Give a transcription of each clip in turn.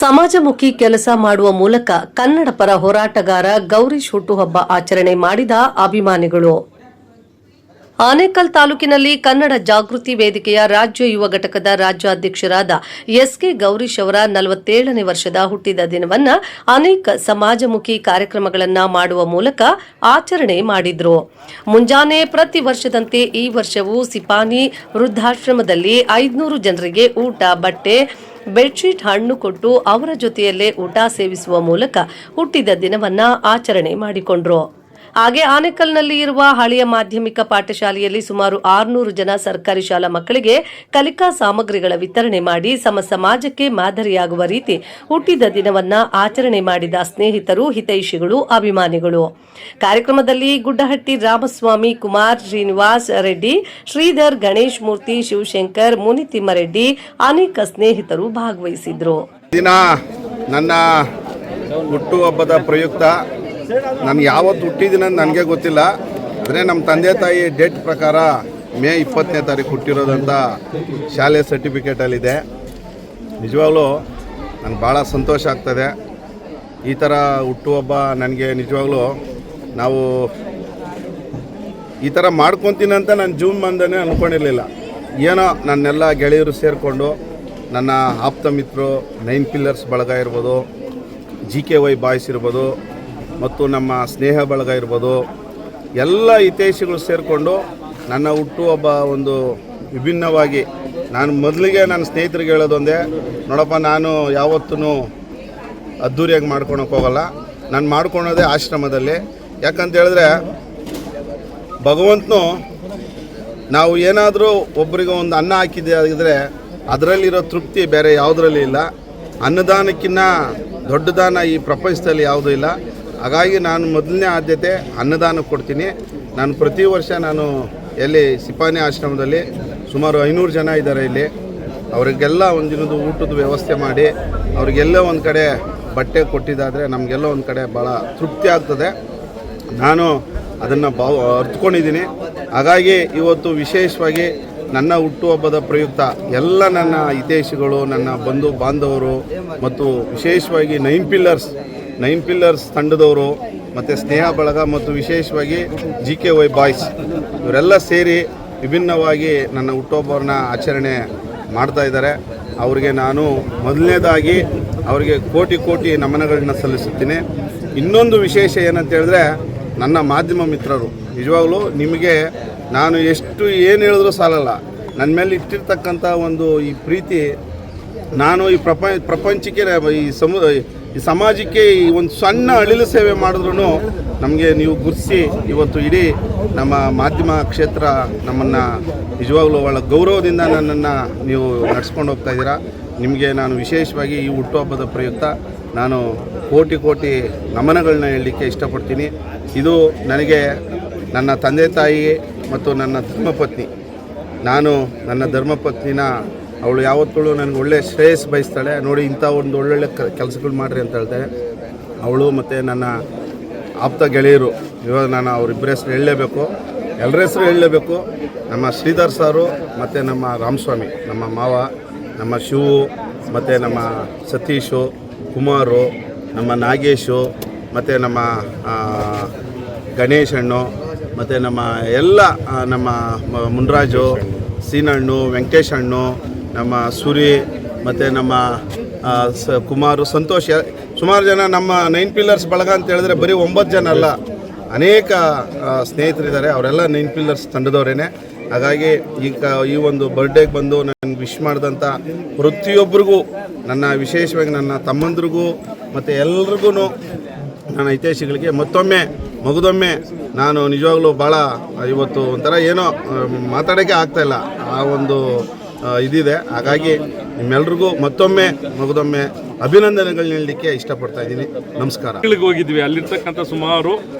ಸಮಾಜಮುಖಿ ಕೆಲಸ ಮಾಡುವ ಮೂಲಕ ಕನ್ನಡ ಪರ ಹೋರಾಟಗಾರ ಗೌರೀಶ್ ಹುಟ್ಟುಹಬ್ಬ ಆಚರಣೆ ಮಾಡಿದ ಅಭಿಮಾನಿಗಳು. ಆನೇಕಲ್ ತಾಲೂಕಿನಲ್ಲಿ ಕನ್ನಡ ಜಾಗೃತಿ ವೇದಿಕೆಯ ರಾಜ್ಯ ಯುವ ಘಟಕದ ರಾಜ್ಯಾಧ್ಯಕ್ಷರಾದ ಎಸ್ಕೆ ಗೌರೀಶ್ ಅವರ 47ನೇ ವರ್ಷದ ಹುಟ್ಟಿದ ದಿನವನ್ನು ಅನೇಕ ಸಮಾಜಮುಖಿ ಕಾರ್ಯಕ್ರಮಗಳನ್ನು ಮಾಡುವ ಮೂಲಕ ಆಚರಣೆ ಮಾಡಿದ್ರು. ಮುಂಜಾನೆ ಪ್ರತಿ ವರ್ಷದಂತೆ ಈ ವರ್ಷವೂ ಸಿಪಾನಿ ವೃದ್ಧಾಶ್ರಮದಲ್ಲಿ 500 ಜನರಿಗೆ ಊಟ, ಬಟ್ಟೆ, ಬೆಡ್ಶೀಟ್, ಹಣ್ಣು ಕೊಟ್ಟು ಅವರ ಜೊತೆಯಲ್ಲೇ ಊಟ ಸೇವಿಸುವ ಮೂಲಕ ಹುಟ್ಟಿದ ದಿನವನ್ನ ಆಚರಣೆ ಮಾಡಿಕೊಂಡ್ರು. ಹಾಗೆ ಆನೇಕಲ್ನಲ್ಲಿ ಇರುವ ಹಳೆಯ ಮಾಧ್ಯಮಿಕ ಪಾಠಶಾಲೆಯಲ್ಲಿ ಸುಮಾರು 600 ಜನ ಸರ್ಕಾರಿ ಶಾಲಾ ಮಕ್ಕಳಿಗೆ ಕಲಿಕಾ ಸಾಮಗ್ರಿಗಳ ವಿತರಣೆ ಮಾಡಿ ಸಮಾಜಕ್ಕೆ ಮಾದರಿಯಾಗುವ ರೀತಿ ಹುಟ್ಟಿದ ದಿನವನ್ನ ಆಚರಣೆ ಮಾಡಿದ ಸ್ನೇಹಿತರು, ಹಿತೈಷಿಗಳು, ಅಭಿಮಾನಿಗಳು. ಕಾರ್ಯಕ್ರಮದಲ್ಲಿ ಗುಡ್ಡಹಟ್ಟಿ ರಾಮಸ್ವಾಮಿ, ಕುಮಾರ್, ಶ್ರೀನಿವಾಸ್ ರೆಡ್ಡಿ, ಶ್ರೀಧರ್, ಗಣೇಶ್ ಮೂರ್ತಿ, ಶಿವಶಂಕರ್, ಮುನಿತಿಮ್ಮರೆಡ್ಡಿ, ಅನೇಕ ಸ್ನೇಹಿತರು ಭಾಗವಹಿಸಿದ್ರು. ನನ್ನ ಹುಟ್ಟುಹಬ್ಬದ ಪ್ರಯುಕ್ತ ನಾನು ಯಾವತ್ತು ಹುಟ್ಟಿದ್ದೀನಿ ಅಂತ ನನಗೆ ಗೊತ್ತಿಲ್ಲ. ಆದರೆ ನಮ್ಮ ತಂದೆ ತಾಯಿ ಡೇಟ್ ಪ್ರಕಾರ ಮೇ 20ನೇ ತಾರೀಕು ಹುಟ್ಟಿರೋದಂತ ಶಾಲೆ ಸರ್ಟಿಫಿಕೇಟಲ್ಲಿದೆ. ನಿಜವಾಗ್ಲೂ ನನಗೆ ಭಾಳ ಸಂತೋಷ ಆಗ್ತದೆ. ಈ ಥರ ಹುಟ್ಟುಹಬ್ಬ ನನಗೆ ನಿಜವಾಗ್ಲೂ ನಾವು ಈ ಥರ ಮಾಡ್ಕೊತೀನಿ ಅಂತ ನಾನು ಜೀವನದಲ್ಲೇ ಅಂದ್ಕೊಂಡಿರಲಿಲ್ಲ. ಏನೋ ನನ್ನೆಲ್ಲ ಗೆಳೆಯರು ಸೇರಿಕೊಂಡು ನನ್ನ ಆಪ್ತ ಮಿತ್ರರು, 9 ಪಿಲ್ಲರ್ಸ್ ಬಳಗ ಇರ್ಬೋದು, GKY ಬಾಯ್ಸ್ ಇರ್ಬೋದು, ಮತ್ತು ನಮ್ಮ ಸ್ನೇಹ ಬಳಗ ಇರ್ಬೋದು, ಎಲ್ಲ ಹಿತೈಷಿಗಳು ಸೇರಿಕೊಂಡು ನನ್ನ ಹುಟ್ಟುಹಬ್ಬ ಒಂದು ವಿಭಿನ್ನವಾಗಿ ನಾನು ಮೊದಲಿಗೆ ನನ್ನ ಸ್ನೇಹಿತರಿಗೆ ಹೇಳೋದೊಂದೇ, ನೋಡಪ್ಪ ನಾನು ಯಾವತ್ತೂ ಅದ್ಧೂರಿಯಾಗಿ ಮಾಡ್ಕೊಳಕ್ಕೆ ಹೋಗಲ್ಲ. ನಾನು ಮಾಡ್ಕೊಳೋದೇ ಆಶ್ರಮದಲ್ಲಿ. ಯಾಕಂತ ಹೇಳಿದ್ರೆ ಭಗವಂತನು ನಾವು ಏನಾದರೂ ಒಬ್ಬರಿಗೆ ಒಂದು ಅನ್ನ ಹಾಕಿದ್ದೆ ಆಗಿದ್ರೆ ಅದರಲ್ಲಿರೋ ತೃಪ್ತಿ ಬೇರೆ ಯಾವುದರಲ್ಲಿ ಇಲ್ಲ. ಅನ್ನದಾನಕ್ಕಿಂತ ದೊಡ್ಡ ದಾನ ಈ ಪ್ರಪಂಚದಲ್ಲಿ ಯಾವುದೂ ಇಲ್ಲ. ಹಾಗಾಗಿ ನಾನು ಮೊದಲನೇ ಆದ್ಯತೆ ಅನ್ನದಾನಕ್ಕೆ ಕೊಡ್ತೀನಿ. ನಾನು ಪ್ರತಿ ವರ್ಷ ನಾನು ಎಲ್ಲಿ ಸಿಪಾನಿ ಆಶ್ರಮದಲ್ಲಿ ಸುಮಾರು 500 ಜನ ಇದ್ದಾರೆ. ಇಲ್ಲಿ ಅವರಿಗೆಲ್ಲ ಒಂದಿನದ ಊಟದ ವ್ಯವಸ್ಥೆ ಮಾಡಿ ಅವರಿಗೆಲ್ಲ ಒಂದು ಕಡೆ ಬಟ್ಟೆ ಕೊಟ್ಟಿದ್ದಾದರೆ ನಮಗೆಲ್ಲ ಒಂದು ಕಡೆ ಭಾಳ ತೃಪ್ತಿ ಆಗ್ತದೆ. ನಾನು ಅದನ್ನು ಅರ್ಥಕೊಂಡಿದ್ದೀನಿ. ಹಾಗಾಗಿ ಇವತ್ತು ವಿಶೇಷವಾಗಿ ನನ್ನ ಹುಟ್ಟುಹಬ್ಬದ ಪ್ರಯುಕ್ತ ಎಲ್ಲ ನನ್ನ ಹಿತೈಷಿಗಳು, ನನ್ನ ಬಂಧು ಬಾಂಧವರು ಮತ್ತು ವಿಶೇಷವಾಗಿ 9 ಪಿಲ್ಲರ್ಸ್ ತಂಡದವರು ಮತ್ತು ಸ್ನೇಹ ಬಳಗ ಮತ್ತು ವಿಶೇಷವಾಗಿ GKY ಬಾಯ್ಸ್ ಇವರೆಲ್ಲ ಸೇರಿ ವಿಭಿನ್ನವಾಗಿ ನನ್ನ ಹುಟ್ಟುಹಬ್ಬವನ್ನು ಆಚರಣೆ ಮಾಡ್ತಾ ಇದ್ದಾರೆ. ಅವರಿಗೆ ನಾನು ಮೊದಲನೇದಾಗಿ ಅವರಿಗೆ ಕೋಟಿ ನಮನಗಳನ್ನ ಸಲ್ಲಿಸುತ್ತೀನಿ. ಇನ್ನೊಂದು ವಿಶೇಷ ಏನಂತ ಹೇಳಿದ್ರೆ ನನ್ನ ಮಾಧ್ಯಮ ಮಿತ್ರರು, ನಿಜವಾಗ್ಲೂ ನಿಮಗೆ ನಾನು ಏನು ಹೇಳಿದ್ರೂ ಸಾಲಲ್ಲ. ನನ್ನ ಮೇಲೆ ಇಟ್ಟಿರ್ತಕ್ಕಂಥ ಒಂದು ಈ ಪ್ರೀತಿ, ನಾನು ಈ ಪ್ರಪಂಚಕ್ಕೆ ಈ ಸಮಾಜಕ್ಕೆ ಈ ಒಂದು ಸಣ್ಣ ಅಳಿಲು ಸೇವೆ ಮಾಡಿದ್ರೂ ನಮಗೆ ನೀವು ಗುರುತಿಸಿ ಇವತ್ತು ಇಡೀ ನಮ್ಮ ಮಾಧ್ಯಮ ಕ್ಷೇತ್ರ ನಮ್ಮನ್ನು ನಿಜವಾಗ್ಲೂ ಒಳ್ಳೆ ಗೌರವದಿಂದ ನನ್ನನ್ನು ನೀವು ನಡೆಸ್ಕೊಂಡು ಹೋಗ್ತಾ ಇದ್ದೀರಾ. ನಿಮಗೆ ನಾನು ವಿಶೇಷವಾಗಿ ಈ ಹುಟ್ಟುಹಬ್ಬದ ಪ್ರಯುಕ್ತ ನಾನು ಕೋಟಿ ನಮನಗಳನ್ನ ಹೇಳಲಿಕ್ಕೆ ಇಷ್ಟಪಡ್ತೀನಿ. ಇದು ನನಗೆ ನನ್ನ ತಂದೆ ತಾಯಿ ಮತ್ತು ನನ್ನ ಧರ್ಮಪತ್ನಿ, ನಾನು ನನ್ನ ಧರ್ಮಪತ್ನಿನ ಅವಳು ಯಾವತ್ತೂ ನನಗೆ ಒಳ್ಳೆ ಶ್ರೇಯಸ್ ಬಯಸ್ತಾಳೆ. ನೋಡಿ, ಇಂಥ ಒಂದು ಒಳ್ಳೊಳ್ಳೆ ಕೆಲಸಗಳು ಮಾಡಿರಿ ಅಂತ ಹೇಳ್ತಾಳೆ ಅವಳು. ಮತ್ತು ನನ್ನ ಆಪ್ತ ಗೆಳೆಯರು, ಇವಾಗ ನಾನು ಅವರಿಬ್ಬರ ಹೆಸರು ಹೇಳಲೇಬೇಕು, ಎಲ್ಲರ ಹೆಸರು ಹೇಳಲೇಬೇಕು. ನಮ್ಮ ಶ್ರೀಧರ್ ಸಾರು ಮತ್ತು ನಮ್ಮ ರಾಮಸ್ವಾಮಿ, ನಮ್ಮ ಮಾವ, ನಮ್ಮ ಶಿವು, ಮತ್ತು ನಮ್ಮ ಸತೀಶು, ಕುಮಾರು, ನಮ್ಮ ನಾಗೇಶು, ಮತ್ತು ನಮ್ಮ ಗಣೇಶ್ ಅಣ್ಣು, ಮತ್ತು ನಮ್ಮ ಎಲ್ಲ ನಮ್ಮ ಮುನ್ರಾಜು, ಸೀನಣ್ಣು, ವೆಂಕಟೇಶ್ ಅಣ್ಣು, ನಮ್ಮ ಸುರಿ, ಮತ್ತು ನಮ್ಮ ಕುಮಾರು, ಸಂತೋಷ್, ಸುಮಾರು ಜನ ನಮ್ಮ 9 ಪಿಲ್ಲರ್ಸ್ ಬಳಗ ಅಂತ ಹೇಳಿದ್ರೆ ಬರೀ 9 ಜನ ಅಲ್ಲ, ಅನೇಕ ಸ್ನೇಹಿತರಿದ್ದಾರೆ. ಅವರೆಲ್ಲ 9 ಪಿಲ್ಲರ್ಸ್ ತಂಡದವರೇನೆ. ಹಾಗಾಗಿ ಈ ಒಂದು ಬರ್ಡೇಗೆ ಬಂದು ನನಗೆ ವಿಶ್ ಮಾಡಿದಂಥ ಪ್ರತಿಯೊಬ್ಬರಿಗೂ, ನನ್ನ ವಿಶೇಷವಾಗಿ ನನ್ನ ತಮ್ಮಂದ್ರಿಗೂ ಮತ್ತು ಎಲ್ರಿಗೂ, ನನ್ನ ಹಿತೈಷಿಗಳಿಗೆ ಮಗದೊಮ್ಮೆ ನಾನು ನಿಜವಾಗ್ಲೂ ಭಾಳ ಇವತ್ತು ಒಂಥರ ಏನೋ ಮಾತಾಡೋಕ್ಕೆ ಆಗ್ತಾಯಿಲ್ಲ, ಆ ಒಂದು ಇದಿದೆ. ಹಾಗಾಗಿ ನಿಮ್ಮೆಲ್ರಿಗೂ ಮಗದೊಮ್ಮೆ ಅಭಿನಂದನೆಗಳನ್ನ ನೀಡಲಿಕ್ಕೆ ಇಷ್ಟಪಡ್ತಾ ಇದ್ದೀನಿ. ನಮಸ್ಕಾರ. ಹೋಗಿದ್ವಿ, ಅಲ್ಲಿರ್ತಕ್ಕಂಥ ಸುಮಾರು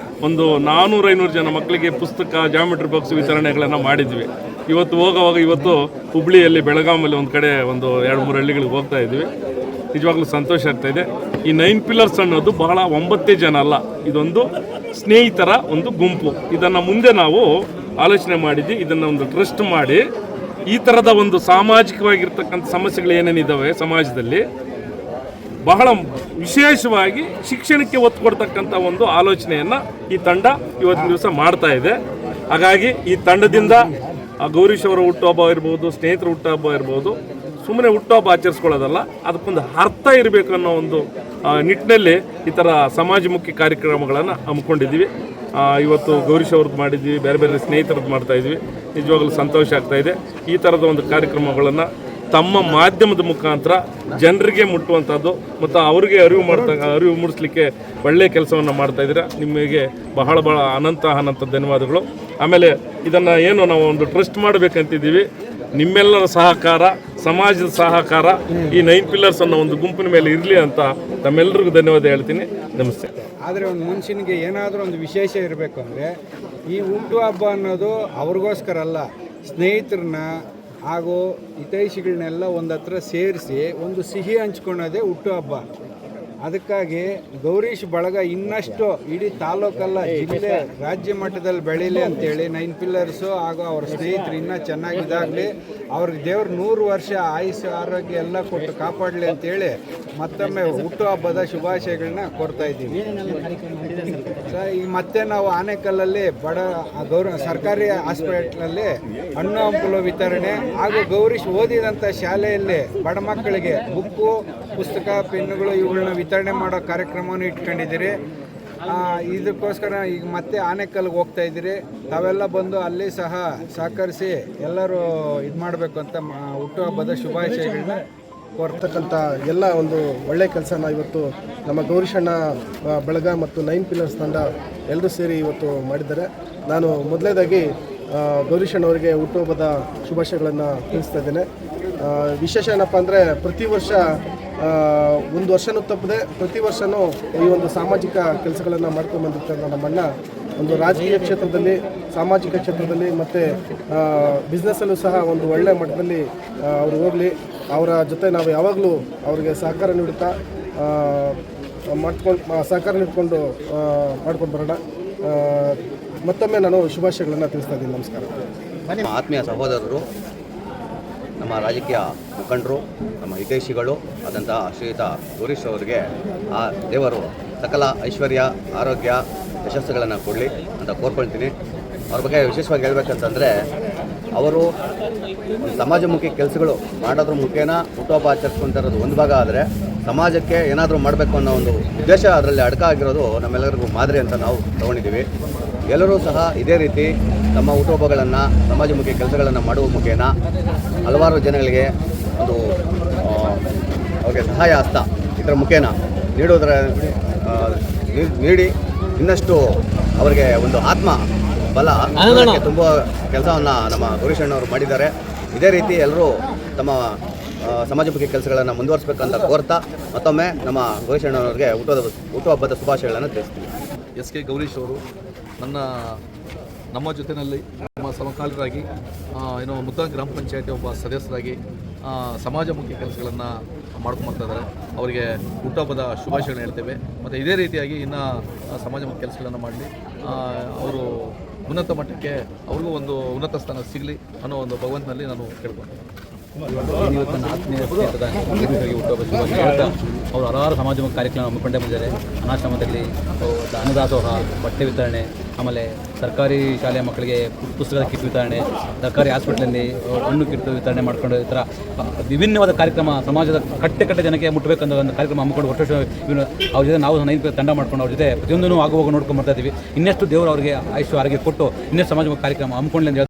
ಒಂದು 400-500 ಜನ ಮಕ್ಕಳಿಗೆ ಪುಸ್ತಕ, ಜಾಮೆಟ್ರಿ ಬಾಕ್ಸ್ ವಿತರಣೆಗಳನ್ನು ಮಾಡಿದ್ವಿ. ಇವತ್ತು ಹುಬ್ಳಿಯಲ್ಲಿ, ಬೆಳಗಾಮಲ್ಲಿ ಒಂದು ಕಡೆ ಒಂದು 2-3 ಹಳ್ಳಿಗಳಿಗೆ ಹೋಗ್ತಾ ಇದ್ವಿ. ನಿಜವಾಗ್ಲೂ ಸಂತೋಷ ಆಗ್ತಾಯಿದೆ. ಈ 9 ಪಿಲ್ಲರ್ಸ್ ಅನ್ನೋದು ಬಹಳ 9 ಜನ ಅಲ್ಲ, ಇದೊಂದು ಸ್ನೇಹಿತರ ಒಂದು ಗುಂಪು. ಇದನ್ನು ಮುಂದೆ ನಾವು ಆಲೋಚನೆ ಮಾಡಿದ್ವಿ. ಇದನ್ನು ಒಂದು ಟ್ರಸ್ಟ್ ಮಾಡಿ ಈ ಥರದ ಒಂದು ಸಾಮಾಜಿಕವಾಗಿರ್ತಕ್ಕಂಥ ಸಮಸ್ಯೆಗಳು ಏನೇನಿದ್ದಾವೆ ಸಮಾಜದಲ್ಲಿ ಬಹಳ ವಿಶೇಷವಾಗಿ ಶಿಕ್ಷಣಕ್ಕೆ ಒತ್ತು ಕೊಡ್ತಕ್ಕಂಥ ಒಂದು ಆಲೋಚನೆಯನ್ನು ಈ ತಂಡ ಇವತ್ತಿನ ದಿವಸ ಮಾಡ್ತಾ ಇದೆ. ಹಾಗಾಗಿ ಈ ತಂಡದಿಂದ ಗೌರೀಶ್ ಅವರ ಹುಟ್ಟುಹಬ್ಬ ಇರ್ಬೋದು, ಸ್ನೇಹಿತರ ಹುಟ್ಟುಹಬ್ಬ ಇರ್ಬೋದು, ಸುಮ್ಮನೆ ಹುಟ್ಟುಹಬ್ಬ ಆಚರಿಸ್ಕೊಳ್ಳೋದಲ್ಲ, ಅದಕ್ಕೊಂದು ಅರ್ಥ ಇರಬೇಕು ಅನ್ನೋ ಒಂದು ನಿಟ್ಟಿನಲ್ಲಿ ಈ ಥರ ಸಮಾಜಮುಖಿ ಕಾರ್ಯಕ್ರಮಗಳನ್ನು ಹಮ್ಮಿಕೊಂಡಿದ್ದೀವಿ. ಇವತ್ತು ಗೌರೀಶ್ ಅವ್ರದ್ದು ಮಾಡಿದ್ವಿ, ಬೇರೆ ಬೇರೆ ಸ್ನೇಹಿತರದ್ದು ಮಾಡ್ತಾಯಿದ್ವಿ. ನಿಜವಾಗಲೂ ಸಂತೋಷ ಆಗ್ತಾಯಿದೆ. ಈ ಥರದ ಒಂದು ಕಾರ್ಯಕ್ರಮಗಳನ್ನು ತಮ್ಮ ಮಾಧ್ಯಮದ ಮುಖಾಂತರ ಜನರಿಗೆ ಮುಟ್ಟುವಂಥದ್ದು ಮತ್ತು ಅವರಿಗೆ ಅರಿವು ಮೂಡಿಸ್ಲಿಕ್ಕೆ ಒಳ್ಳೆಯ ಕೆಲಸವನ್ನು ಮಾಡ್ತಾಯಿದ್ದೀರಾ. ನಿಮಗೆ ಬಹಳ ಅನಂತ ಧನ್ಯವಾದಗಳು. ಆಮೇಲೆ ಇದನ್ನು ಏನು ನಾವು ಒಂದು ಟ್ರಸ್ಟ್ ಮಾಡಬೇಕಂತಿದ್ದೀವಿ, ನಿಮ್ಮೆಲ್ಲರ ಸಹಕಾರ, ಸಮಾಜದ ಸಹಕಾರ ಈ 9 ಪಿಲ್ಲರ್ಸ್ ಅನ್ನೋ ಒಂದು ಗುಂಪಿನ ಮೇಲೆ ಇರಲಿ ಅಂತ ತಮ್ಮೆಲ್ಲರಿಗೂ ಧನ್ಯವಾದ ಹೇಳ್ತೀನಿ. ನಮಸ್ತೆ. ಆದರೆ ಒಂದು ಮನುಷ್ಯನಿಗೆ ಏನಾದರೂ ಒಂದು ವಿಶೇಷ ಇರಬೇಕು ಅಂದರೆ ಈ ಹುಟ್ಟುಹಬ್ಬ ಅನ್ನೋದು ಅವ್ರಿಗೋಸ್ಕರ ಅಲ್ಲ, ಸ್ನೇಹಿತರನ್ನ ಹಾಗೂ ಹಿತೈಷಿಗಳನ್ನೆಲ್ಲ ಒಂದು ಹತ್ರ ಸೇರಿಸಿ ಒಂದು ಸಿಹಿ ಹಂಚ್ಕೊಳ್ಳೋದೇ ಹುಟ್ಟುಹಬ್ಬ. ಅದಕ್ಕಾಗಿ ಗೌರೀಶ್ ಬಳಗ ಇನ್ನಷ್ಟು ಇಡೀ ತಾಲೂಕಲ್ಲ, ಜಿಲ್ಲೆ, ರಾಜ್ಯ ಮಟ್ಟದಲ್ಲಿ ಬೆಳೀಲಿ ಅಂತೇಳಿ 9 ಪಿಲ್ಲರ್ಸು ಹಾಗೂ ಅವ್ರ ಸ್ನೇಹಿತರು ಇನ್ನೂ ಚೆನ್ನಾಗಿದ್ದಾಗಲಿ, ಅವ್ರಿಗೆ ದೇವ್ರು 100 ವರ್ಷ ಆಯುಷ್ಯ ಆರೋಗ್ಯ ಎಲ್ಲ ಕೊಟ್ಟು ಕಾಪಾಡಲಿ ಅಂತೇಳಿ ಮತ್ತೊಮ್ಮೆ ಹುಟ್ಟುಹಬ್ಬದ ಶುಭಾಶಯಗಳನ್ನ ಕೋರ್ತಾ ಇದ್ದೀವಿ. ಈಗ ಮತ್ತೆ ನಾವು ಆನೇಕಲ್ಲಲ್ಲಿ ಸರ್ಕಾರಿ ಹಾಸ್ಪಿಟ್ಲಲ್ಲಿ ಹಣ್ಣು ಹಂಪಲು ವಿತರಣೆ ಹಾಗೂ ಗೌರೀಶ್ ಓದಿದಂಥ ಶಾಲೆಯಲ್ಲಿ ಬಡ ಮಕ್ಕಳಿಗೆ ಬುಕ್ಕು, ಪುಸ್ತಕ, ಪೆನ್ನುಗಳು ಇವುಗಳನ್ನ ವಿತರಣೆ ಮಾಡೋ ಕಾರ್ಯಕ್ರಮವನ್ನು ಇಟ್ಕೊಂಡಿದ್ದೀರಿ. ಇದಕ್ಕೋಸ್ಕರ ಈಗ ಮತ್ತೆ ಆನೇಕಲ್ಗೆ ಹೋಗ್ತಾ ಇದ್ದೀರಿ. ತಾವೆಲ್ಲ ಬಂದು ಅಲ್ಲಿ ಸಹ ಸಹಕರಿಸಿ ಎಲ್ಲರೂ ಇದು ಮಾಡಬೇಕು ಅಂತ ಹುಟ್ಟುಹಬ್ಬದ ಶುಭಾಶಯಗಳನ್ನ ಕೋರ್ತಕ್ಕಂಥ ಎಲ್ಲ ಒಂದು ಒಳ್ಳೆಯ ಕೆಲಸನ ಇವತ್ತು ನಮ್ಮ ಗೌರೀಶಣ್ಣ ಬಳಗ ಮತ್ತು 9 ಪಿಲ್ಲರ್ಸ್ ತಂಡ ಎಲ್ಲರೂ ಸೇರಿ ಇವತ್ತು ಮಾಡಿದ್ದಾರೆ. ನಾನು ಮೊದಲನೇದಾಗಿ ಗೌರೀಶಣ್ಣವರಿಗೆ ಹುಟ್ಟುಹಬ್ಬದ ಶುಭಾಶಯಗಳನ್ನು ತಿಳಿಸ್ತಾ ಇದ್ದೇನೆ. ವಿಶೇಷ ಏನಪ್ಪ ಅಂದರೆ ಪ್ರತಿ ವರ್ಷ ಒಂದು ವರ್ಷನೂ ತಪ್ಪದೆ ಪ್ರತಿ ವರ್ಷವೂ ಈ ಒಂದು ಸಾಮಾಜಿಕ ಕೆಲಸಗಳನ್ನು ಮಾಡ್ಕೊಂಡು ಬಂದಿರ್ತಾರೆ ನಮ್ಮಣ್ಣ. ಒಂದು ರಾಜಕೀಯ ಕ್ಷೇತ್ರದಲ್ಲಿ, ಸಾಮಾಜಿಕ ಕ್ಷೇತ್ರದಲ್ಲಿ ಮತ್ತು ಬಿಸ್ನೆಸ್ಸಲ್ಲೂ ಸಹ ಒಂದು ಒಳ್ಳೆಯ ಮಟ್ಟದಲ್ಲಿ ಅವರು ಹೋಗಲಿ. ಅವರ ಜೊತೆ ನಾವು ಯಾವಾಗಲೂ ಅವರಿಗೆ ಸಹಕಾರ ನೀಡುತ್ತಾ ಮಾಡ್ಕೊಂಡು ಬರೋಣ. ಮತ್ತೊಮ್ಮೆ ನಾನು ಶುಭಾಶಯಗಳನ್ನು ತಿಳಿಸ್ತಾ ಇದ್ದೀನಿ. ನಮಸ್ಕಾರ. ನಮ್ಮ ಆತ್ಮೀಯ ಸಹೋದರರು, ನಮ್ಮ ರಾಜಕೀಯ ಮುಖಂಡರು, ನಮ್ಮ ಹಿತೈಷಿಗಳು ಆದಂತಹ ಶ್ರೀಯುತ ಗೌರೀಶ್ ಅವರಿಗೆ ಆ ದೇವರು ಸಕಲ ಐಶ್ವರ್ಯ, ಆರೋಗ್ಯ, ಯಶಸ್ಸುಗಳನ್ನು ಕೊಡಲಿ ಅಂತ ಕೋರ್ಕೊಳ್ತೀನಿ. ಅವ್ರ ಬಗ್ಗೆ ವಿಶೇಷವಾಗಿ ಹೇಳ್ಬೇಕಂತಂದರೆ ಅವರು ಸಮಾಜಮುಖಿ ಕೆಲಸಗಳು ಮಾಡೋದ್ರ ಮುಖೇನ ಹುಟ್ಟುಹಬ್ಬ ಆಚರಿಸ್ಕೊಂತಿರೋದು ಒಂದು ಭಾಗ. ಆದರೆ ಸಮಾಜಕ್ಕೆ ಏನಾದರೂ ಮಾಡಬೇಕು ಅನ್ನೋ ಒಂದು ಉದ್ದೇಶ ಅದರಲ್ಲಿ ಅಡಕಾಗಿರೋದು ನಮ್ಮೆಲ್ಲರಿಗೂ ಮಾದರಿ ಅಂತ ನಾವು ತಗೊಂಡಿದ್ದೀವಿ. ಎಲ್ಲರೂ ಸಹ ಇದೇ ರೀತಿ ತಮ್ಮ ಹುಟ್ಟುಹಬ್ಬಗಳನ್ನು, ಸಮಾಜಮುಖಿ ಕೆಲಸಗಳನ್ನು ಮಾಡುವ ಮುಖೇನ ಹಲವಾರು ಜನಗಳಿಗೆ ಒಂದು ಅವ್ರಿಗೆ ಸಹಾಯ ಹಸ್ತ ಇದರ ಮುಖೇನ ನೀಡಿ ಇನ್ನಷ್ಟು ಅವರಿಗೆ ಒಂದು ಆತ್ಮ ಬಲ ತುಂಬ ಕೆಲಸವನ್ನು ನಮ್ಮ ಗೌರೀಶಣ್ಣವರು ಮಾಡಿದ್ದಾರೆ. ಇದೇ ರೀತಿ ಎಲ್ಲರೂ ತಮ್ಮ ಸಮಾಜಮುಖಿ ಕೆಲಸಗಳನ್ನು ಮುಂದುವರಿಸಬೇಕಂತ ಕೋರ್ತಾ ಮತ್ತೊಮ್ಮೆ ನಮ್ಮ ಗೌರೀಶಣ್ಣವರಿಗೆ ಹುಟ್ಟುಹಬ್ಬದ ಶುಭಾಶಯಗಳನ್ನು ತಿಳಿಸ್ತೀವಿ. ಎಸ್ ಕೆ ಗೌರೀಶ್ ಅವರು ನಮ್ಮ ಜೊತೆಯಲ್ಲಿ ನಮ್ಮ ಸಮಕಾಲೀನರಾಗಿ ಮುದ್ದಾಂ ಗ್ರಾಮ ಪಂಚಾಯತಿ ಒಬ್ಬ ಸದಸ್ಯರಾಗಿ ಸಮಾಜಮುಖಿ ಕೆಲಸಗಳನ್ನು ಮಾಡ್ಕೊಂಬರ್ತಾ ಇದ್ದಾರೆ. ಅವರಿಗೆ ಹುಟ್ಟುಹಬ್ಬದ ಶುಭಾಶಯಗಳನ್ನು ಹೇಳ್ತೇವೆ. ಮತ್ತು ಇದೇ ರೀತಿಯಾಗಿ ಇನ್ನು ಸಮಾಜಮುಖಿ ಕೆಲಸಗಳನ್ನು ಮಾಡಲಿ, ಅವರು ಉನ್ನತ ಮಟ್ಟಕ್ಕೆ ಅವ್ರಿಗೂ ಒಂದು ಉನ್ನತ ಸ್ಥಾನ ಸಿಗಲಿ ಅನ್ನೋ ಒಂದು ಭಗವಂತನಲ್ಲಿ ನಾನು ಕೇಳ್ಕೊಳ್ತೇನೆ. ಇವತ್ತು ನನ್ನ ಆತ್ಮೀಯ ಸ್ನೇಹಿತದ ಹುಟ್ಟುಹಬ್ಬ ಶುಭಾಶಯ ಹೇಳ್ತಾ ಅವರು ಹಲವಾರು ಸಮಾಜಮುಖಿ ಕಾರ್ಯಕ್ರಮ ಹಮ್ಮಿಕೊಂಡೇ ಬಂದಿದ್ದಾರೆ. ಅನಾಶ್ರಮದಲ್ಲಿ ಅನ್ನದಾಸೋಹ, ಬಟ್ಟೆ ವಿತರಣೆ, ಆಮೇಲೆ ಸರ್ಕಾರಿ ಶಾಲೆಯ ಮಕ್ಕಳಿಗೆ ಪುಸ್ತಕದ ಕಿಟ್ ವಿತರಣೆ, ಸರ್ಕಾರಿ ಹಾಸ್ಪಿಟ್ಲಲ್ಲಿ ಹಣ್ಣು ಕಿಟ್ ವಿತರಣೆ ಮಾಡಿಕೊಂಡು ಈ ಥರ ವಿಭಿನ್ನವಾದ ಕಾರ್ಯಕ್ರಮ ಸಮಾಜದ ಕಟ್ಟೆ ಜನಕ್ಕೆ ಮುಟ್ಟಬೇಕಂತ ಒಂದು ಕಾರ್ಯಕ್ರಮ ಹಮ್ಮಿಕೊಂಡು ವರ್ಷ ಅವ್ರ ಜೊತೆ ನಾವು 9 ತಂಡ ಮಾಡ್ಕೊಂಡು ಅವ್ರ ಜೊತೆ ಪ್ರತಿಯೊಂದೂ ಆಗುವಾಗ ನೋಡ್ಕೊಂಡು ಬರ್ತಾ ಇದ್ದೀವಿ. ಇನ್ನಷ್ಟು ದೇವರು ಅವರಿಗೆ ಆಯುಷ್ಯ ಆರೋಗ್ಯ ಕೊಟ್ಟು ಇನ್ನಷ್ಟು ಸಮಾಜಮುಖಿ ಕಾರ್ಯಕ್ರಮ ಹಮ್ಮಿಕೊಳ್ಳಿ ಅಂತ